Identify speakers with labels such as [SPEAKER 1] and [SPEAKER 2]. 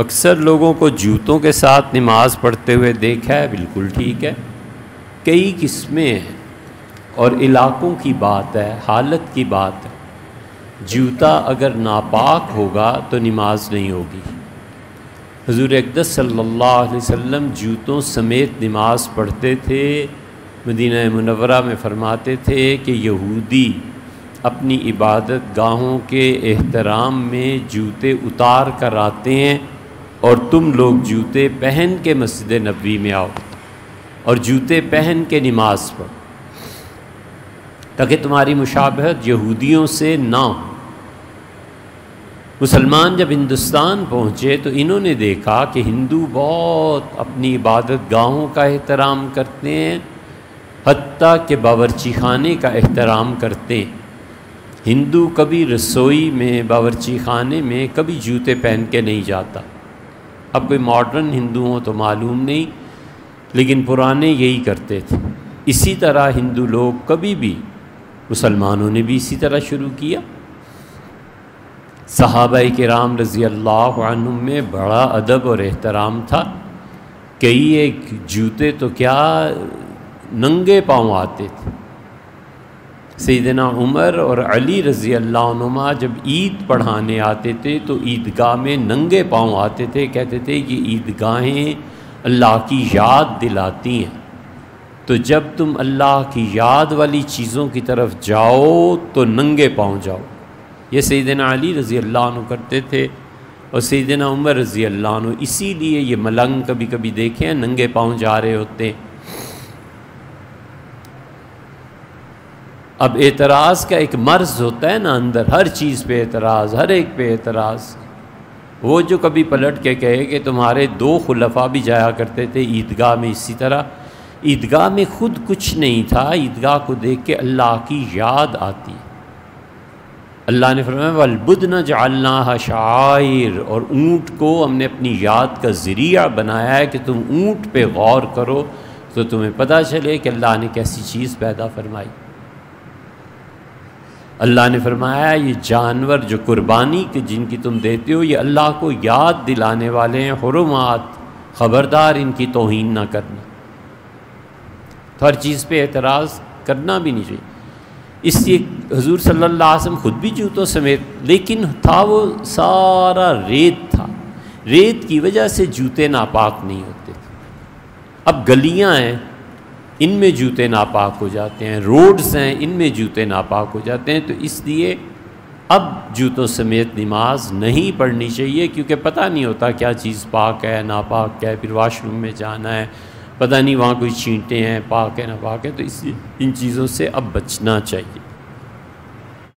[SPEAKER 1] اکثر لوگوں کو جوتوں کے ساتھ نماز پڑھتے ہوئے دیکھا ہے، بالکل ٹھیک ہے۔ کئی قسمیں ہیں اور علاقوں کی بات ہے، حالت کی بات ہے۔ جوتا اگر ناپاک ہوگا تو نماز نہیں ہوگی۔ حضور اقدس صلی اللہ علیہ وسلم جوتوں سمیت نماز پڑھتے تھے۔ مدینہ منورہ میں فرماتے تھے کہ یہودی اپنی عبادت گاہوں کے احترام میں جوتے اتار کر آتے ہیں اور تم لوگ جوتے پہن کے مسجد نبوی میں آؤ اور جوتے پہن کے نماز پڑھو تاکہ تمہاری مشابہت یہودیوں سے نہ ہو۔ مسلمان جب ہندوستان پہنچے تو انہوں نے دیکھا کہ ہندو بہت اپنی عبادت گاہوں کا احترام کرتے ہیں، حتیٰ کہ باورچی خانے کا احترام کرتے ہیں۔ ہندو کبھی رسوئی میں، باورچی خانے میں کبھی جوتے پہن کے نہیں جاتا۔ اب کوئی ماڈرن ہندو ہوں تو معلوم نہیں، لیکن پرانے یہی کرتے تھے۔ اسی طرح ہندو لوگ کبھی بھی، مسلمانوں نے بھی اسی طرح شروع کیا۔ صحابہ کرام رضی اللہ عنہم میں بڑا ادب اور احترام تھا۔ کئی ایک جوتے تو کیا ننگے پاؤں آتے تھے۔ سیدنا عمر اور علی رضی اللہ عنہما جب عید پڑھانے آتے تھے تو عیدگاہ میں ننگے پاؤں آتے تھے، کہتے تھے کہ عیدگاہیں اللہ کی یاد دلاتی ہیں، تو جب تم اللہ کی یاد والی چیزوں کی طرف جاؤ تو ننگے پاؤں جاؤ۔ یہ سیدنا علی رضی اللہ عنہ کرتے تھے اور سیدنا عمر رضی اللہ عنہ، اسی لیے یہ ملنگ کبھی کبھی دیکھے ہیں ننگے پاؤں جا رہے ہوتے ہیں۔ اب اعتراض کا ایک مرض ہوتا ہے نا اندر، ہر چیز پہ اعتراض، ہر ایک پہ اعتراض۔ وہ جو کبھی پلٹ کے کہے کہ تمہارے 2 خلفاء بھی جایا کرتے تھے عیدگاہ میں اسی طرح، عیدگاہ میں خود کچھ نہیں تھا، عیدگاہ کو دیکھ کے اللہ کی یاد آتی۔ اللہ نے فرمایا وَالْبُدْنَ جَعَلْنَاهَا شَعَائِرَ، اور اونٹ کو ہم نے اپنی یاد کا ذریعہ بنایا ہے کہ تم اونٹ پہ غور کرو تو تمہیں پتہ چلے کہ اللہ نے کیسی چیز پیدا فرمائی۔ اللہ نے فرمایا یہ جانور جو قربانی کے جن کی تم دیتے ہو یہ اللہ کو یاد دلانے والے ہیں، حرمات، خبردار ان کی توہین نہ کرنا۔ تو ہر چیز پہ اعتراض کرنا بھی نہیں چاہیے۔ اس لیے حضور صلی اللہ علیہ وسلم خود بھی جوتوں سمیت، لیکن تھا وہ سارا ریت تھا، ریت کی وجہ سے جوتے ناپاک نہیں ہوتے تھے۔ اب گلیاں ہیں ان میں جوتے ناپاک ہو جاتے ہیں، روڈز ہیں ان میں جوتے ناپاک ہو جاتے ہیں، تو اس لیے اب جوتوں سمیت نماز نہیں پڑھنی چاہیے، کیونکہ پتہ نہیں ہوتا کیا چیز پاک ہے ناپاک ہے، پھر واش روم میں جانا ہے، پتہ نہیں وہاں کوئی چھینٹے ہیں، پاک ہے ناپاک ہے، تو اس لیے ان چیزوں سے اب بچنا چاہیے۔